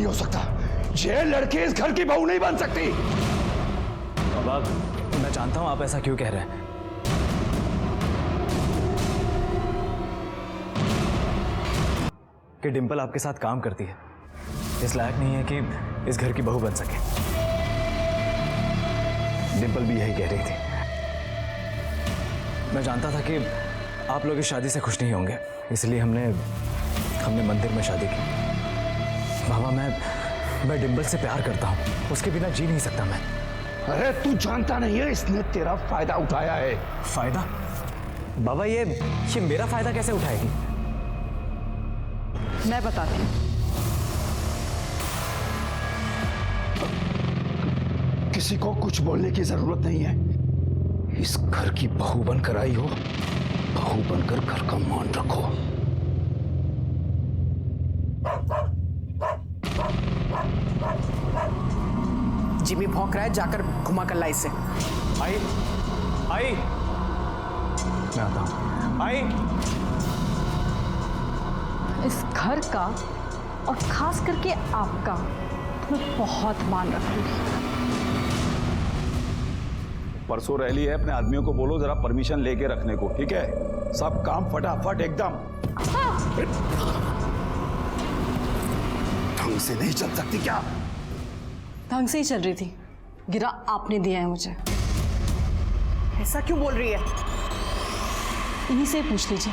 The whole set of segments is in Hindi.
नहीं हो सकता। ये लड़की इस घर की बहू नहीं बन सकती। बाबा, मैं जानता हूं आप ऐसा क्यों कह रहे हैं। कि डिंपल आपके साथ काम करती है, इस लायक नहीं है कि इस घर की बहू बन सके। डिंपल भी यही कह रही थी। मैं जानता था कि आप लोग इस शादी से खुश नहीं होंगे, इसलिए हमने मंदिर में शादी की। बाबा, मैं डिंपल से प्यार करता हूं, उसके बिना जी नहीं सकता मैं। अरे तू जानता नहीं है, इसने तेरा फायदा उठाया है। फायदा? बाबा, ये मेरा फायदा कैसे उठाएगी? मैं बताती हूँ। किसी को कुछ बोलने की जरूरत नहीं है। इस घर की बहू बनकर आई हो, बहू बनकर घर का मान रखो। जिमी भौंक रहा है, जाकर घुमा कर ला इससे। आई मैं आता हूं। आई, इस घर का और खास करके आपका मैं बहुत मान रखूंगी। परसों रैली है, अपने आदमियों को बोलो जरा परमिशन लेके रखने को, ठीक है? सब काम फटाफट एकदम। ढंग से नहीं चल सकती क्या? ढंग से ही चल रही थी, गिरा आपने दिया है मुझे। ऐसा क्यों बोल रही है? इन्हीं से पूछ लीजिए।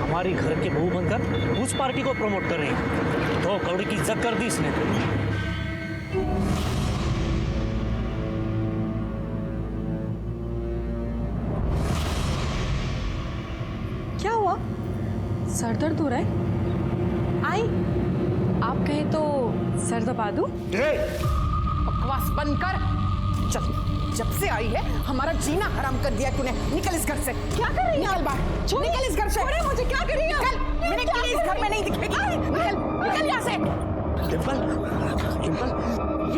हमारी घर के बहू बनकर उस पार्टी को प्रमोट कर रही है। तो कौड़ी की इज्जत कर दी इसने। क्या हुआ? सर दर्द हो रहा है? आई, आप कहें तो सर दबा दूं? बकवास बंद कर। जब से आई है हमारा जीना हराम कर दिया तूने। निकल इस घर से। क्या कर रही है? निकल बाहर। निकल इस घर से। छोड़े मुझे। क्या कर रही है? निकल। मेरे के लिए इस घर में नहीं दिखेगी। निकल यहाँ से। डिंपल, डिंपल,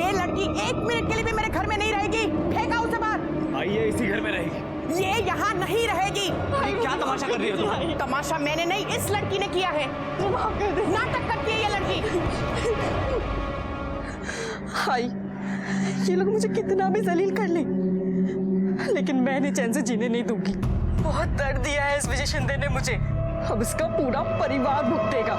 ये लड़की एक मिनट के लिए भी मेरे घर में नहीं रहेगी। फेंका उसे बाहर। आइए, इसी घर में रहेगी। ये यहाँ नहीं रहेगी। क्या तमाशा कर रही हो तुम? तमाशा मैंने नहीं, इस लड़की ने किया है। नाटक करती है ये लड़की। हाय, ये लोग मुझे कितना भी जलील कर ले, लेकिन मैं इन्हें चैन से जीने नहीं दूंगी। बहुत दर्द दिया है इस विजय शिंदे ने मुझे, अब इसका पूरा परिवार भुगतेगा।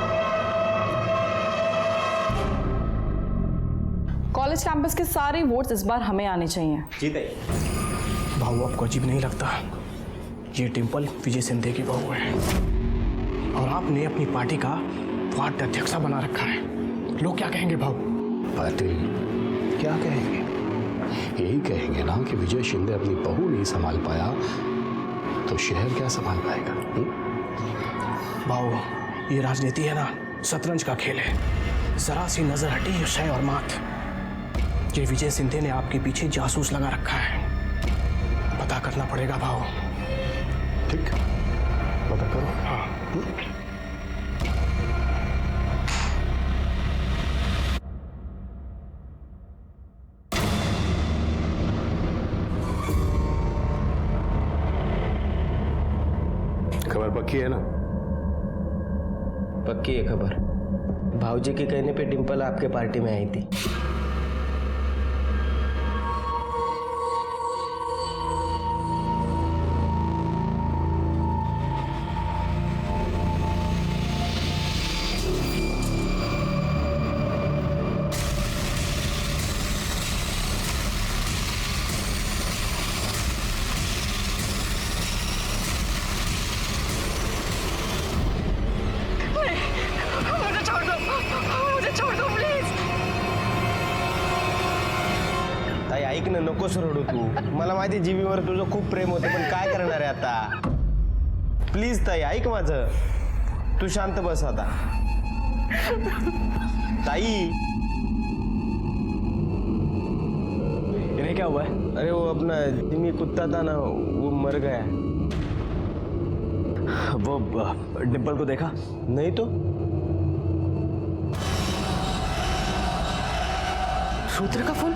कॉलेज कैंपस के सारे वोट्स इस बार हमें आने चाहिए। भाऊ, आपको अजीब नहीं लगता? ये डिंपल विजय शिंदे की बहू है और आपने अपनी पार्टी का वार्ड अध्यक्ष बना रखा है। लोग क्या कहेंगे भाऊ? पाटिल, क्या कहेंगे? यही कहेंगे ना कि विजय शिंदे अपनी बहू नहीं संभाल पाया तो शहर क्या संभाल पाएगा? भाऊ, ये राजनीति है ना, शतरंज का खेल है। जरा सी नजर हटी शय और मात। ये विजय शिंदे ने आपके पीछे जासूस लगा रखा है। पता करना पड़ेगा भाऊ। ठीक, पता करो। हाँ। खबर पक्की है ना? पक्की है खबर। भाऊजी के कहने पे डिंपल आपके पार्टी में आई थी। ताई ऐक ना, नकोच रडू तू। मला माहिती जीवीवर तुझं खूप प्रेम होतं, पण काय करणार आहे आता? प्लीज ताई, ऐक माझं। तू शांत बस आता। ताई, इन्हें क्या हुआ है? अरे वो अपना जिमी कुत्ता था ना, वो मर गया। वो डिम्पल को देखा? नहीं तो। रुद्र का फोन।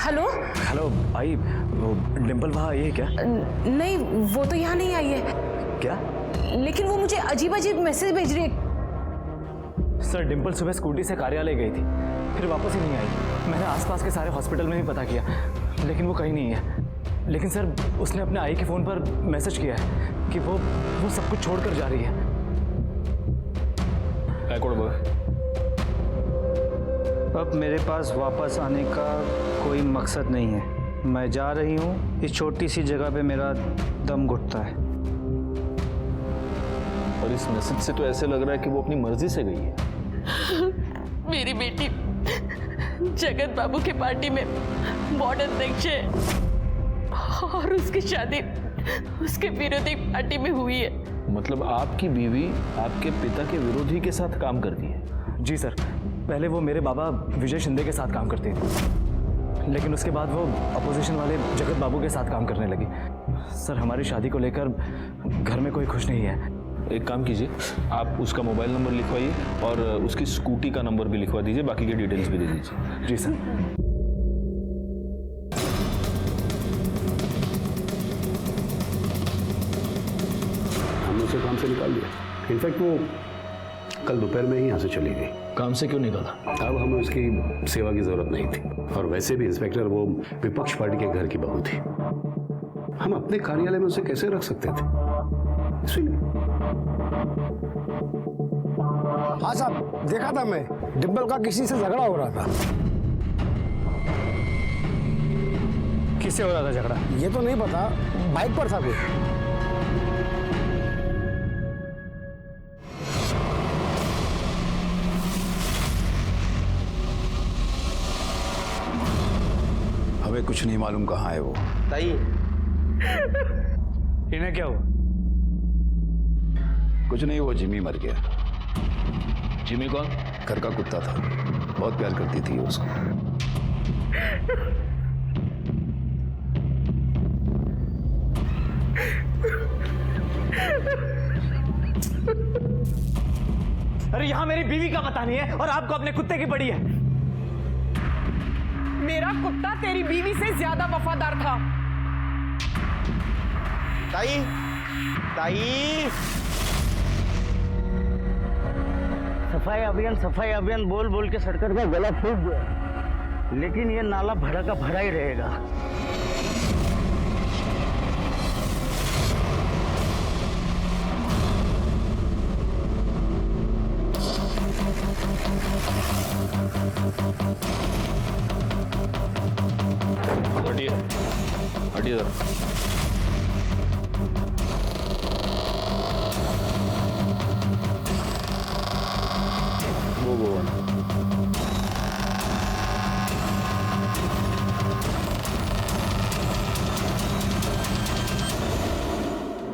हेलो। हेलो आई, वो डिम्पल वहाँ आई है क्या? नहीं, वो तो यहाँ नहीं आई है। क्या? लेकिन वो मुझे अजीब अजीब मैसेज भेज रही है। सर डिम्पल सुबह स्कूटी से कार्यालय गई थी, फिर वापस ही नहीं आई। मैंने आसपास के सारे हॉस्पिटल में भी पता किया, लेकिन वो कहीं नहीं है। लेकिन सर उसने अपने आई के फ़ोन पर मैसेज किया है कि वो सब कुछ छोड़कर जा रही है। अब मेरे पास वापस आने का कोई मकसद नहीं है। मैं जा रही हूँ। इस छोटी सी जगह पे मेरा दम घुटता है। और इस मैसेज से तो ऐसे लग रहा है कि वो अपनी मर्जी से गई है। मेरी बेटी जगत बाबू के पार्टी में वार्ड अध्यक्ष है और उसकी शादी उसके विरोधी पार्टी में हुई है। मतलब आपकी बीवी आपके पिता के विरोधी के साथ काम करती है? जी सर, पहले वो मेरे बाबा विजय शिंदे के साथ काम करती थी, लेकिन उसके बाद वो अपोजिशन वाले जगत बाबू के साथ काम करने लगी। सर हमारी शादी को लेकर घर में कोई खुश नहीं है। एक काम कीजिए, आप उसका मोबाइल नंबर लिखवाइए और उसकी स्कूटी का नंबर भी लिखवा दीजिए, बाकी के डिटेल्स भी दे दीजिए। जी सर। हमने उसे काम से निकाल दिया। इनफैक्ट वो कल दोपहर में ही यहाँ से चली गई। काम से क्यों निकाला? अब हमें उसकी सेवा की जरूरत नहीं थी, और वैसे भी इंस्पेक्टर वो विपक्ष पार्टी के घर की बहू थी। हम अपने कार्यालय में उसे कैसे रख सकते थे? इसलिए हाँ साहब, देखा था मैं, डिम्पल का किसी से झगड़ा हो रहा था। किससे हो रहा था झगड़ा? ये तो नहीं पता, बाइक पर था कोई। हमें कुछ नहीं मालूम कहाँ है वो। ताई, इन्हें क्या हुआ? कुछ नहीं, वो जिमी मर गया। जिमी कौन? घर का कुत्ता था, बहुत प्यार करती थी उसको। अरे यहाँ मेरी बीवी का पता नहीं है और आपको अपने कुत्ते की पड़ी है। मेरा कुत्ता तेरी बीवी से ज्यादा वफादार था। ताई, ताई। सफाई अभियान बोल बोल के सरकार का गला फूट गया, लेकिन ये नाला भरा का भरा ही रहेगा। हटिए, हटिए जरा। वो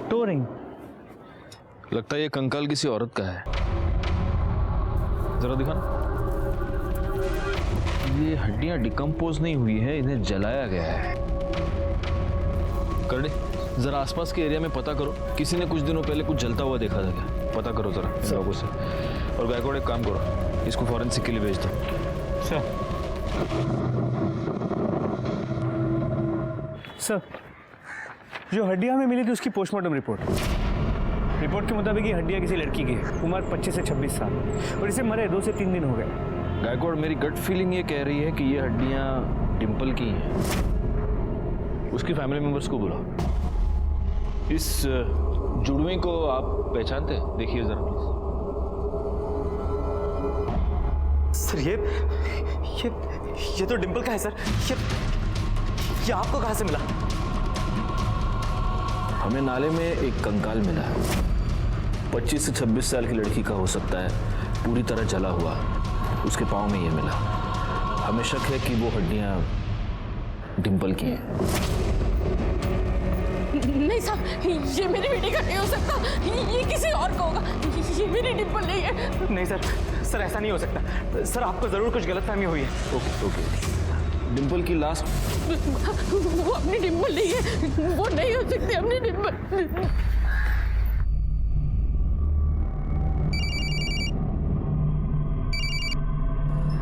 टोरिंग। लगता है ये कंकाल किसी औरत का है। जरा दिखाना। ये हड्डियां डिकम्पोज नहीं हुई है, इन्हें जलाया गया है। करने जरा आसपास के एरिया में पता करो, किसी ने कुछ दिनों पहले कुछ जलता हुआ देखा था क्या? पता करो जरा इन लोगों से। और गायकवाड़ एक काम करो, इसको फॉरेंसिक के लिए भेज दो। सर, जो हड्डियां हमें मिली थी उसकी पोस्टमार्टम रिपोर्ट के मुताबिक ये हड्डियां किसी लड़की की है, उम्र 25 से 26 साल, और इसे मरे 2 से 3 दिन हो गए। गायकवाड़, मेरी गट फीलिंग ये कह रही है कि ये हड्डियां डिम्पल की हैं। उसकी फैमिली मेंबर्स को बुलाओ। इस जुड़वे को आप पहचानते हैं? देखिए जरा प्लीज। सर ये तो डिम्पल का है सर। ये आपको कहाँ से मिला? हमें नाले में एक कंकाल मिला है, 25 से 26 साल की लड़की का हो सकता है, पूरी तरह जला हुआ। उसके पाँव में ये मिला। हमें शक है कि वो हड्डियां डिम्पल की हैं। नहीं साहब, ये मेरी बेटी का नहीं हो सकता, ये किसी और का होगा। ये मेरी डिम्पल नहीं है। नहीं सर ऐसा नहीं हो सकता। सर आपको जरूर कुछ गलतफहमी हुई है। ओके। डिम्पल की लास्ट, वो अपनी डिम्पल नहीं है, वो नहीं हो सकती अपनी डिम्पल।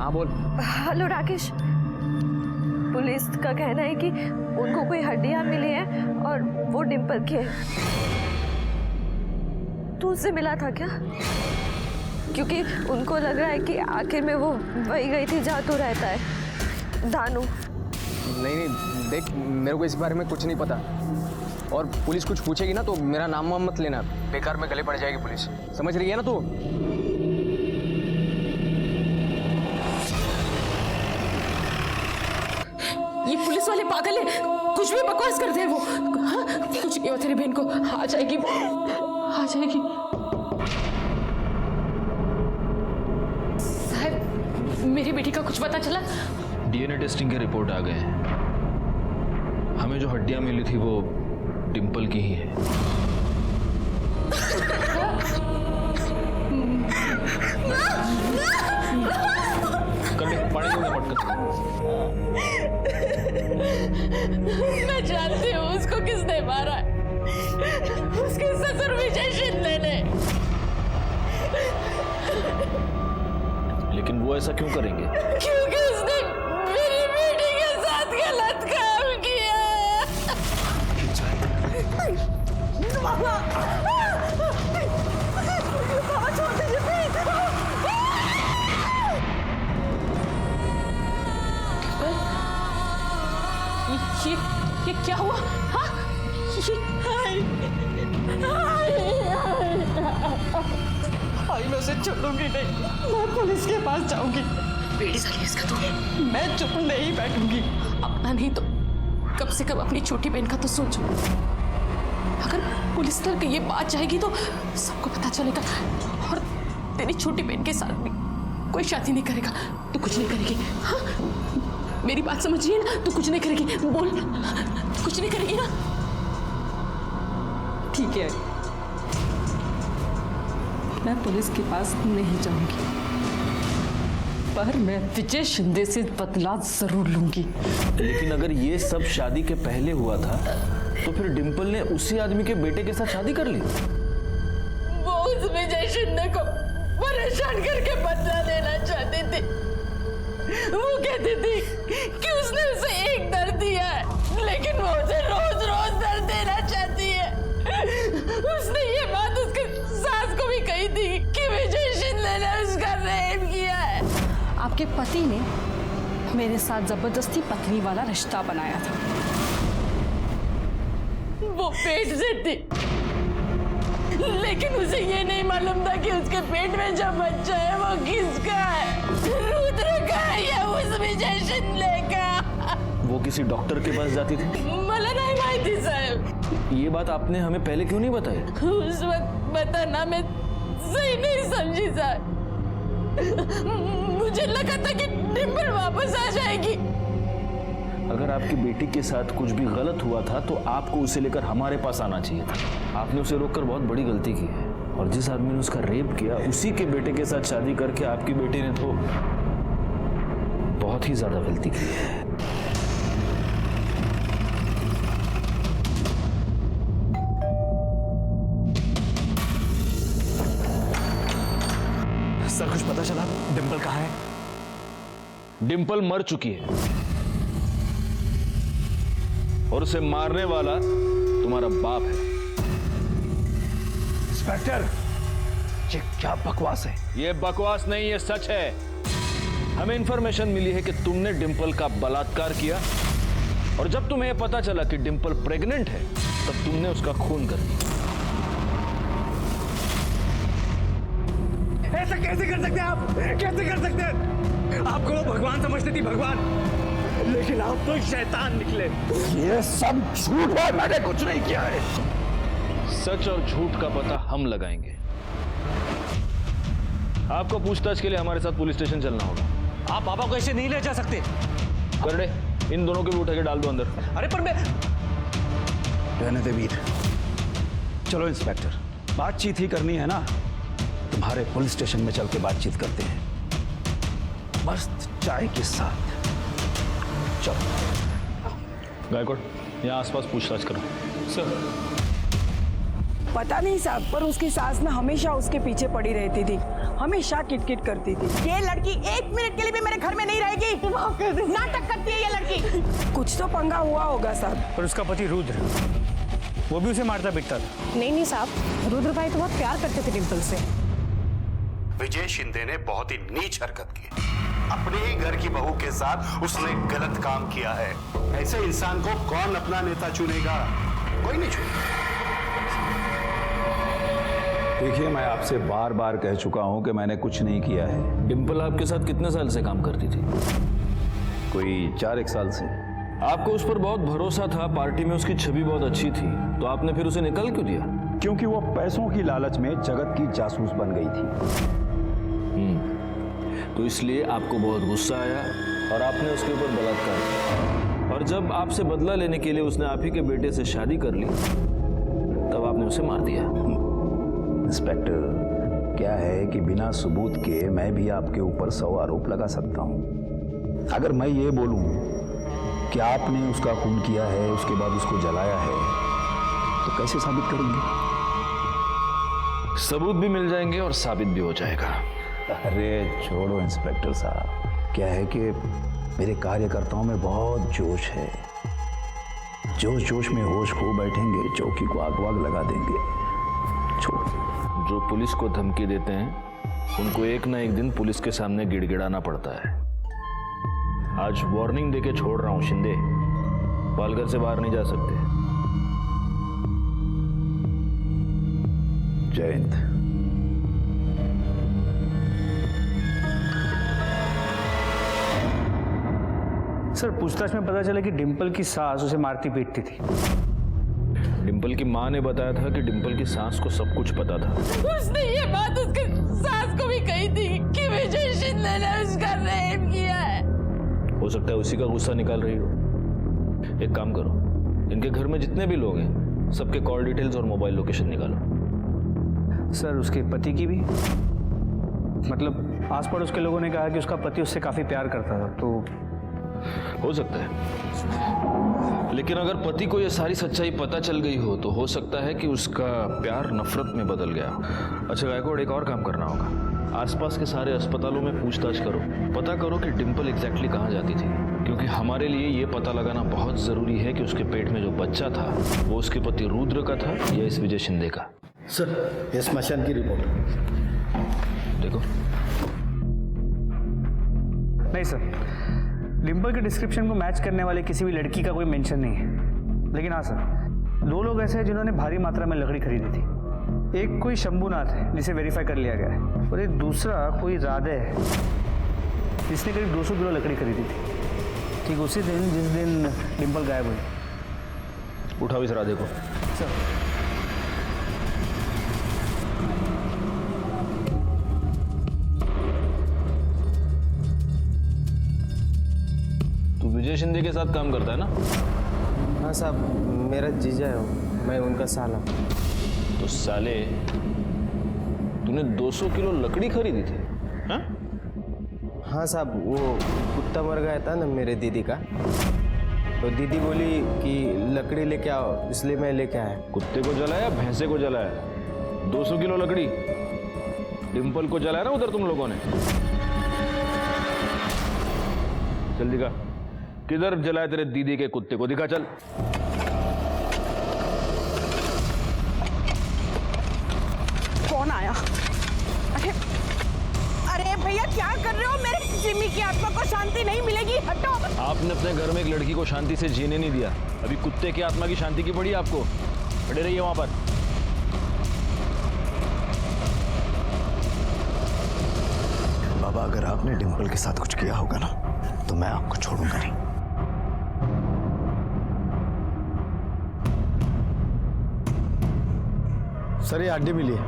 हाँ बोल। हेलो राकेश, पुलिस का कहना है कि उनको कोई हड्डियां मिली हैं और वो डिम्पल की है। तू उससे मिला था क्या? क्योंकि उनको लग रहा है कि आखिर में वो वही गई थी जहाँ तू रहता है, दानू। नहीं, देख मेरे को इस बारे में कुछ नहीं पता, और पुलिस कुछ पूछेगी ना तो मेरा नाम वाम मत लेना, बेकार में गले पड़ जाएगी पुलिस, समझ रही है ना तू? ये पुलिस वाले पागल है, कुछ भी बकवास करते हैं वो। हाँ, कुछ नहीं हो तेरी बहन को, आ जाएगी वो, आ जाएगी। साहब, मेरी बेटी का कुछ पता चला? डीएनए टेस्टिंग के रिपोर्ट आ गए हैं। हमें जो हड्डियां मिली थी वो डिम्पल की ही है। कर ले, पानी दूंगा पटकन। मैं जानती हूँ उसको किसने मारा है, उसके ससुर विजय शिंदे ने। लेकिन वो ऐसा क्यों करेंगे? क्योंकि उसने मेरी बेटी के साथ गलत काम किया। बाबा छोड़ दीजिए प्लीज। ये क्या हुआ? हाँ? मैं उसे छोड़ूंगी नहीं, मैं पुलिस के पास जाऊंगी। बेटी साली इसका तो मैं चुप नहीं बैठूंगी। अपना नहीं तो कम से कम अपनी छोटी बहन का तो सोचो। अगर पुलिस तक ये बात जाएगी तो सबको पता चलेगा, और तेरी छोटी बहन के साथ भी कोई शादी नहीं करेगा तो कुछ नहीं करेगी। हाँ, मेरी बात समझिए ना, तू कुछ नहीं करेगी, बोल कुछ नहीं करेगी ना? ठीक है, मैं पुलिस के पास नहीं जाऊंगी, पर मैं विजय शिंदे से बदला जरूर लूंगी। लेकिन अगर ये सब शादी के पहले हुआ था तो फिर डिम्पल ने उसी आदमी के बेटे के साथ शादी कर ली। वो उस विजय शिंदे को परेशान करके बदला लेना चाहती थी। वो कहती थी कि उसने उसे एक दर्द दिया है, लेकिन वो उसे रोज रोज दर्द देना चाहती है। उसने ये बात उसके सास को भी कही थी कि विजय शिंदे ने उसका रेप किया है। आपके पति ने मेरे साथ जबरदस्ती पत्नी वाला रिश्ता बनाया था। वो पेट से थी, लेकिन उसे ये नहीं मालूम था कि उसके पेट में जो बच्चा है वो किसका है, रुद्र का है या उस विजय शिंदे का। वो किसी डॉक्टर के पास जाती थी? मला नहीं माहिती साहब। ये बात आपने हमें पहले क्यों नहीं बताई? उस वक्त बताना मैं सही नहीं समझी साहब। मुझे लगा था कि डिम्पल वापस आ जाएगी। अगर आपकी बेटी के साथ कुछ भी गलत हुआ था तो आपको उसे लेकर हमारे पास आना चाहिए था। आपने उसे रोककर बहुत बड़ी गलती की है, और जिस आदमी ने उसका रेप किया उसी के बेटे के साथ शादी करके आपकी बेटी ने तो बहुत ही ज्यादा गलती की है। सर, कुछ पता चला डिम्पल कहाँ है? डिम्पल मर चुकी है और उसे मारने वाला तुम्हारा बाप है। इंस्पेक्टर, ये क्या बकवास है? ये बकवास नहीं, ये सच है। हमें इंफॉर्मेशन मिली है कि तुमने डिम्पल का बलात्कार किया, और जब तुम्हें यह पता चला कि डिम्पल प्रेग्नेंट है तब तुमने उसका खून कर दिया। ऐसा कैसे कर सकते हैं आप? कैसे कर सकते हैं? आपको वो भगवान समझती थी, भगवान, लेकिन आप तो शैतान निकले। ये सब झूठ है, मैंने कुछ नहीं किया है। सच और झूठ का पता हम लगाएंगे। आपको पूछताछ के लिए हमारे साथ पुलिस स्टेशन चलना होगा। आप बाबा को ऐसे नहीं ले जा सकते। करड़े, इन दोनों के भी उठा के डाल दो अंदर। अरे पर मैं... रहने दे वीर, चलो इंस्पेक्टर, बातचीत ही करनी है ना, तुम्हारे पुलिस स्टेशन में चल के बातचीत करते हैं, मस्त चाय के साथ। चलो। गायकवाड़, यहाँ आसपास पूछताछ करो। सर, पता नहीं साहब, पर उसकी सास ना हमेशा उसके पीछे पड़ी रहती थी, हमेशा किटकिट करती थी। ये लड़की 1 मिनट के लिए भी मेरे घर में नहीं रहेगी। नाटक करती है ये लड़की। कुछ तो पंगा हुआ होगा साहब। पर उसका पति रुद्र, वो भी उसे मारता पीटता था। नहीं साहब, रुद्र भाई तो बहुत प्यार करते थे डिम्पल से। विजय शिंदे ने बहुत ही नीच हरकत की, अपने ही घर की बहू के साथ उसने गलत काम किया है। ऐसे इंसान को कौन अपना नेता चुनेगा? कोई नहीं चुनेगा। देखिए, मैं आपसे बार बार कह चुका हूं कि मैंने कुछ नहीं किया है। डिम्पल आपके साथ कितने साल से काम करती थी? कोई 4-1 साल से। आपको उस पर बहुत भरोसा था, पार्टी में उसकी छवि बहुत अच्छी थी, तो आपने फिर उसे निकाल क्यों दिया? क्योंकि वो पैसों की लालच में जगत की जासूस बन गई थी। तो इसलिए आपको बहुत गुस्सा आया और आपने उसके ऊपर बलात्कार किया। और जब आपसे बदला लेने के लिए उसने आप ही के बेटे से शादी कर ली, तब आपने उसे मार दिया। इंस्पेक्टर, क्या है कि बिना सबूत के मैं भी आपके ऊपर 100 आरोप लगा सकता हूं। अगर मैं ये बोलूं कि आपने उसका खून किया है, उसके बाद उसको जलाया है, तो कैसे साबित करेंगे? सबूत भी मिल जाएंगे और साबित भी हो जाएगा। अरे छोड़ो इंस्पेक्टर साहब, क्या है कि मेरे कार्यकर्ताओं में बहुत जोश है। जोश जोश में होश खो बैठेंगे, चौकी को आग वाग लगा देंगे। छोड़ो। जो पुलिस को धमकी देते हैं उनको एक ना एक दिन पुलिस के सामने गिड़गिड़ाना पड़ता है। आज वार्निंग देके छोड़ रहा हूं शिंदे, पालघर से बाहर नहीं जा सकते। जय हिंद। सर, पूछताछ में पता चला कि डिम्पल की सास उसे मारती पीटती थी। डिम्पल की माँ ने बताया था कि डिम्पल की सास को सब कुछ पता था। उसने ये बात उसके सास को भी कही थी कि विजय शिंदे ने उसका रेप किया है। हो सकता है उसी का गुस्सा निकाल रही हो। एक काम करो, इनके घर में जितने भी लोग हैं सबके कॉल डिटेल्स और मोबाइल लोकेशन निकालो। सर, उसके पति की भी? मतलब आस पड़ोस के लोगों ने कहा कि उसका पति उससे काफी प्यार करता था, तो हो सकता है। लेकिन अगर पति को यह सारी सच्चाई पता चल गई हो तो हो सकता है कि उसका प्यार नफरत में बदल गया। अच्छा गायकवाड़, एक और काम करना होगा। आसपास के सारे अस्पतालों में पूछताछ करो, पता करो कि डिम्पल एग्जैक्टली कहाँ जाती थी, क्योंकि हमारे लिए ये पता लगाना बहुत जरूरी है कि उसके पेट में जो बच्चा था वो उसके पति रुद्र का था या इस विजय शिंदे का। सर, ये स्मशान की रिपोर्ट। देखो। नहीं सर, डिम्पल के डिस्क्रिप्शन को मैच करने वाले किसी भी लड़की का कोई मेंशन नहीं है। लेकिन हाँ सर, 2 लोग ऐसे हैं जिन्होंने भारी मात्रा में लकड़ी खरीदी थी। एक कोई शंभुनाथ है जिसे वेरीफाई कर लिया गया है, और एक दूसरा कोई राधे है जिसने करीब 200 किलो लकड़ी खरीदी थी, ठीक उसी दिन जिस दिन डिम्पल गायब हुई। उठाओ इस राधे को। सर, तू विजय शिंदे के साथ काम करता है ना? हाँ साहब, मेरा जीजा है, मैं उनका साला। तो साले, तूने 200 किलो लकड़ी खरीदी थी? हाँ? हाँ साहब, वो कुत्ता मर गया था ना मेरे दीदी का, तो दीदी बोली कि लकड़ी लेके आओ, इसलिए मैं लेके आया। कुत्ते को जलाया, भैंसे को जलाया? 200 किलो लकड़ी डिम्पल को जलाया ना उधर तुम लोगों ने? चल दिखा, किधर जलाया तेरे दीदी के कुत्ते को, दिखा चल। कौन आया? अरे भैया, क्या कर रहे हो? मेरे जिम्मी की आत्मा को शांति नहीं मिलेगी, हटो। आपने अपने घर में एक लड़की को शांति से जीने नहीं दिया, अभी कुत्ते की आत्मा की शांति की पड़ी आपको। खड़े रहिए वहां पर। बाबा, अगर आपने डिम्पल के साथ कुछ किया होगा ना, तो मैं आपको छोड़ूंगा नहीं। सर, ये हड्डी मिली है।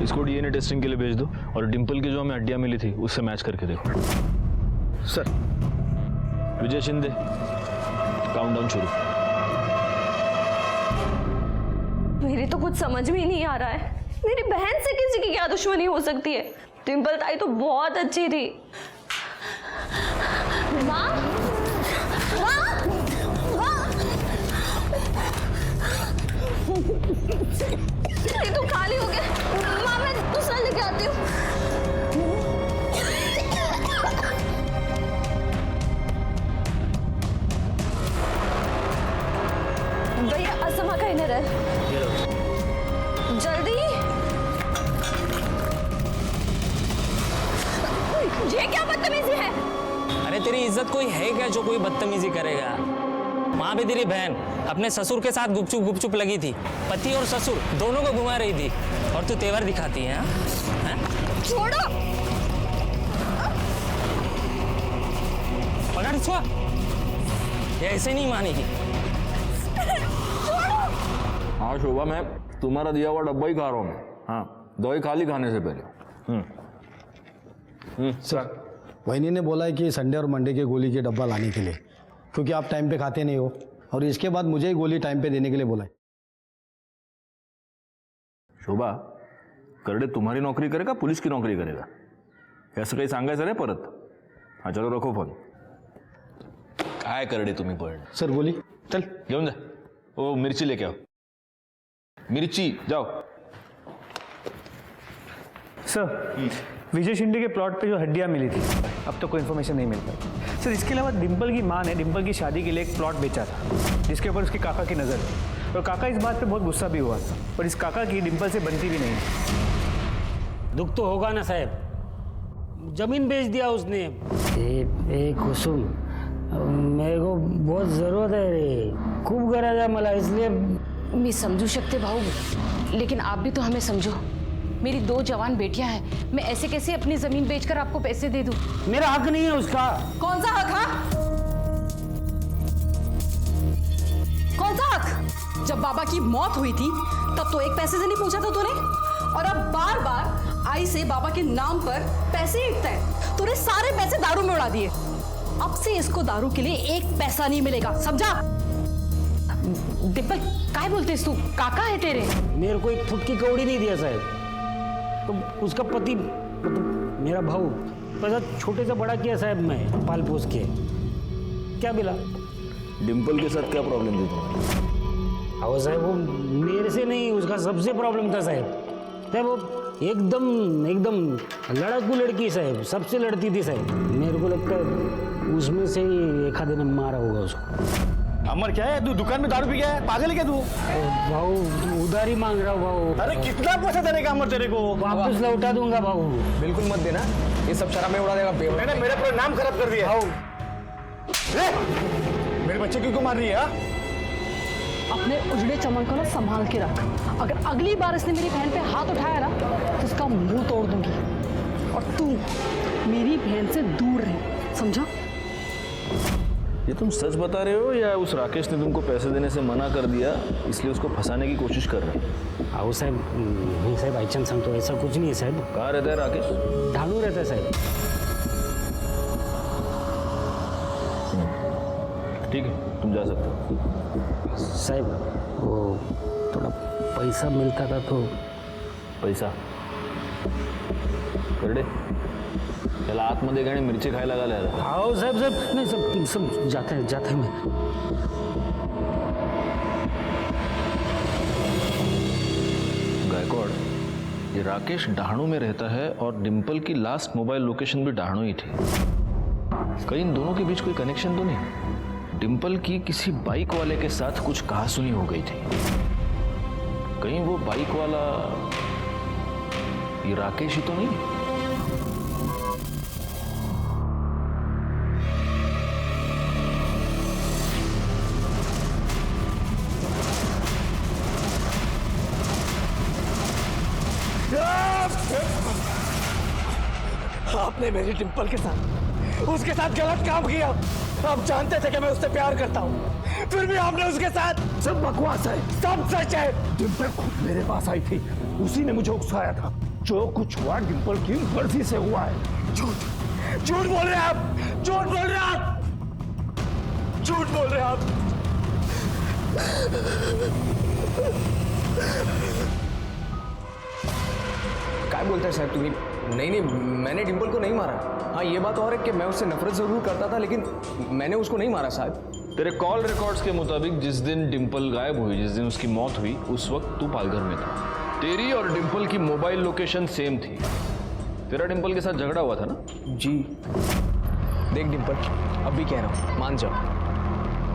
इसको डीएनए टेस्टिंग के लिए भेज दो, और डिम्पल की जो हमें हड्डियां मिली थी उससे मैच करके देखो। सर। विजय शिंदे, काउंटडाउन शुरू। मेरी तो कुछ समझ में ही नहीं आ रहा है, मेरी बहन से किसी की क्या दुश्मनी हो सकती है? डिम्पल ताई तो बहुत अच्छी थी। माँ? माँ? माँ? ये तो खाली हो गया। माँ मैं दूसरा लेके आती हूँ। भैया अस्थमा का इनर है, जल्दी। ये क्या बदतमीजी है? अरे तेरी इज्जत कोई है क्या जो कोई बदतमीजी करेगा? वहां भी तेरी बहन अपने ससुर के साथ गुपचुप लगी थी, पति और ससुर दोनों को घुमा रही थी, और तू तेवर दिखाती है? छोड़ो। पकड़ इसको, ये ऐसे नहीं मानेगी। हाँ शोभा, मैं तुम्हारा दिया हुआ डब्बा ही खा रहा हूँ। हाँ, दवाई खा ली खाने से पहले। सर, वहीनी ने बोला है कि संडे और मंडे के गोली के डब्बा लाने के लिए, क्योंकि आप टाइम पे खाते नहीं हो, और इसके बाद मुझे ही गोली टाइम पे देने के लिए बोला है। शोभा, करडे तुम्हारी नोकरी करेगा पुलिस की नोकरी करेगा असं काही सांगायचं रे परत? हाँ चलो रखो फोन. काय करडे तुम्ही पण? सर गोली चल घेऊन जा. ओ मिर्ची लेके आओ. मिर्ची जाओ. सर विजय शिंदे के प्लॉट पे जो हड्डियां मिली थी अब तो कोई इन्फॉर्मेशन नहीं मिल पाई सर. इसके अलावा डिम्पल की मां ने डिम्पल की शादी के लिए एक प्लॉट बेचा था जिसके ऊपर उसके काका की नज़र थी और काका इस बात पे बहुत गुस्सा भी हुआ था और इस काका की डिम्पल से बनती भी नहीं. दुख तो होगा ना साहब, जमीन बेच दिया उसने. ए कुसुम, मेरे को बहुत ज़रूरत है रे, खूप गरज आहे मला, इसलिए. मैं समझू शकते भाऊ, लेकिन आप भी तो हमें समझो. मेरी 2 जवान बेटियां हैं, मैं ऐसे कैसे अपनी जमीन बेचकर आपको पैसे दे दूं? मेरा हक नहीं है उसका. कौन सा हक? हाँ, कौन सा हक? जब बाबा की मौत हुई थी तब तो 1 पैसे से नहीं पूछा था तूने, और अब बार बार आई से बाबा के नाम पर पैसे ईंटता है. तूने सारे पैसे दारू में उड़ा दिए. अब से इसको दारू के लिए 1 पैसा नहीं मिलेगा, समझा? डिम्पल काय बोलतेस तू? काका है तेरे. मेरे को 1 फुट की कौड़ी नहीं दिया साहब. तो उसका पति मतलब मेरा भाऊ पैसा छोटे से बड़ा किया साहब, मैं पाल पोस के. क्या मिला? डिम्पल के साथ क्या प्रॉब्लम थी तुम्हारी? आओ साहब, वो मेरे से नहीं, उसका सबसे प्रॉब्लम था साहब. साहब वो एकदम लड़ाकू लड़की साहब, सबसे लड़ती थी साहब. मेरे को लगता है उसमें से ही एक आधे ने मारा होगा उसको. अमर क्या है, तू दुकान में दारू पी गया है? पागल है क्या तू? भाऊ उधारी मांग रहा हूँ भाऊ. अरे कितना पैसा देने का अमर तेरे को? वापस लौटा दूंगा भाऊ. बिल्कुल मत देना, ये सब शराब में उड़ा देगा. मैंने मेरा पूरा नाम खराब कर दिया. भाऊ मेरे बच्चे क्यों मार रही है? अपने उजड़े चमन को ना संभाल के रख. अगर अगली बार इसने मेरी बहन पे हाथ उठाया ना तो उसका मुंह तोड़ दूंगी. और तू मेरी बहन से दूर रह, समझा? ये तुम सच बता रहे हो या उस राकेश ने तुमको पैसे देने से मना कर दिया इसलिए उसको फंसाने की कोशिश कर रहे हो? आओ साहब, नहीं साहब, आईचन सांगतो, ऐसा कुछ नहीं है साहब. कहाँ रहता है राकेश? ढाणू रहता है साहब. ठीक है, तुम जा सकते हो. साहब वो थोड़ा पैसा मिलता था तो. पैसा? करडे त्याला आतमध्ये गाणी मिरची खायला घालायला. आओ साहब साहब, नहीं सब जाते हैं मैं. गायकवाड़, ये राकेश डहाणू में रहता है और डिम्पल की लास्ट मोबाइल लोकेशन भी डहाणू ही थी. कहीं इन दोनों के बीच कोई कनेक्शन तो नहीं? डिम्पल की किसी बाइक वाले के साथ कुछ कहासुनी हो गई थी. कहीं वो बाइक वाला ये राकेश ही तो नहीं? आपने मेरी डिम्पल के साथ उसके साथ गलत काम किया. आप जानते थे कि मैं उससे प्यार करता हूँ, फिर भी आपने उसके साथ. सब बकवास है, सब सच है. डिम्पल खुद मेरे पास आई थी, उसी ने मुझे उकसाया था. जो कुछ हुआ डिम्पल की मर्जी से हुआ है. झूठ बोल रहे हैं आप, झूठ बोल रहे हैं आप, झूठ बोल रहे हैं आप. काय बोलताय साहब तुम्ही? नहीं, मैंने डिम्पल को नहीं मारा. हाँ ये बात और है कि मैं उससे नफरत जरूर करता था, लेकिन मैंने उसको नहीं मारा साहब. तेरे कॉल रिकॉर्ड्स के मुताबिक जिस दिन डिंपल गायब हुई, जिस दिन उसकी मौत हुई, उस वक्त तू पालघर में था। तेरी और डिंपल की मोबाइल लोकेशन सेम थी। तेरा डिंपल के साथ झगड़ा हुआ था ना? जी देख डिंपल, अब भी कह रहा हूँ, मान जाओ,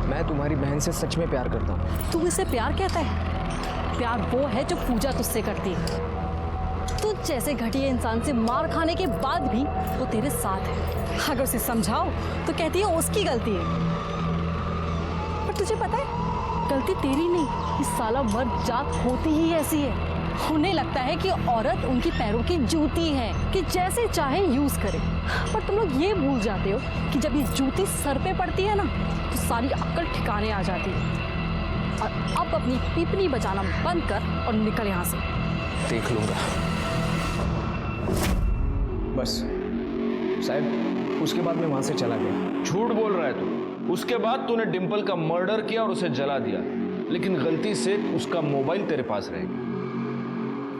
मैं तुम्हारी बहन से सच में प्यार करता हूँ। तू इसे प्यार कहता है? प्यार वो है जो पूजा तुझसे करती है। तू जैसे घटिया इंसान से मार खाने के बाद भी वो तेरे साथ है। अगर उसे समझाओ तो कहती है उसकी गलती है। पर तुझे पता है, गलती तेरी नहीं, इस साला मर्द जात होती ही ऐसी है। उन्हें लगता है कि औरत उनकी पैरों की जूती है कि जैसे चाहे यूज करे। पर तुम लोग ये भूल जाते हो कि जब ये जूती सर पे पड़ती है ना, तो सारी अक्ल ठिकाने आ जाती है। और अब अपनी पीपनी बजाना बंद कर और निकल यहाँ से। देख लूंगा। बस साहब, उसके बाद मैं वहां से चला गया। झूठ बोल रहा है तू। उसके बाद तूने डिंपल का मर्डर किया और उसे जला दिया, लेकिन गलती से उसका मोबाइल तेरे पास रह गया।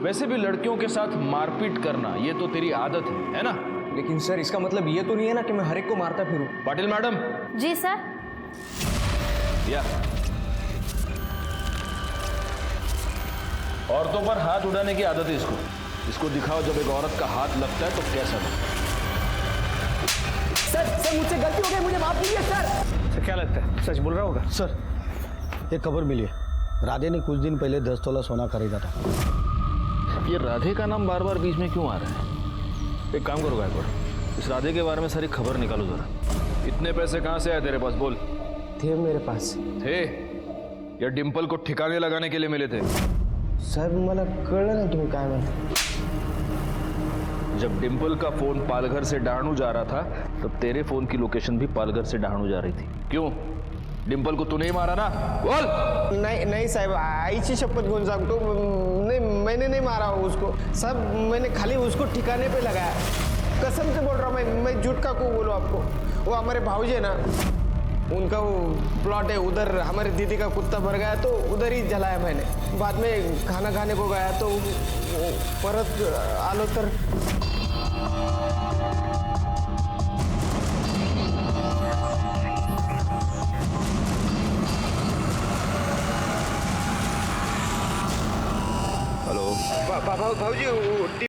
वैसे भी लड़कियों के साथ मारपीट करना ये तो तेरी आदत है ना? लेकिन सर, इसका मतलब ये तो नहीं है ना कि मैं हर एक को मारता फिरूं। पाटिल मैडम। जी सर। या औरतों पर हाथ उठाने की आदत है इसको। इसको दिखाओ, जब एक औरत का हाथ लगता है तो कैसा लगता है। सर मुझसे गलती हो गई, मुझे माफ कीजिए सर। क्या लगता है सच बोल रहा होगा? सर, एक खबर मिली है, राधे ने कुछ दिन पहले 10 तोला सोना खरीदा था। ये राधे का नाम बार बार बीच में क्यों आ रहा है? एक काम करो गायकवाड़, इस राधे के बारे में सारी खबर निकालो जरा। इतने पैसे कहाँ से आए तेरे पास, बोल? थे मेरे पास। थे या डिंपल को ठिकाने लगाने के लिए मिले थे? साहेब, मला कळलं नाही तुम्ही काय म्हणता। जब डिंपल का फोन पालघर से डहाणू जा रहा था, तब तेरे फोन की लोकेशन भी पालघर से डहाणू जा रही थी। क्यों? डिंपल को तूने ही मारा ना? बोल। नहीं नहीं साहब, आईची शपथ घेऊन सांगतो, नहीं मैंने नहीं मारा उसको साहब, मैंने खाली उसको ठिकाने पे लगाया। कसम से बोल रहा हूँ, मैं झूठ का क्यों बोलूँ आपको। वो हमारे भाऊजी है ना, उनका वो प्लॉट है उधर, हमारी दीदी का कुत्ता मर गया तो उधर ही जलाया मैंने। बाद में खाना खाने को गया तो परत आलो तर हेलो भाऊजी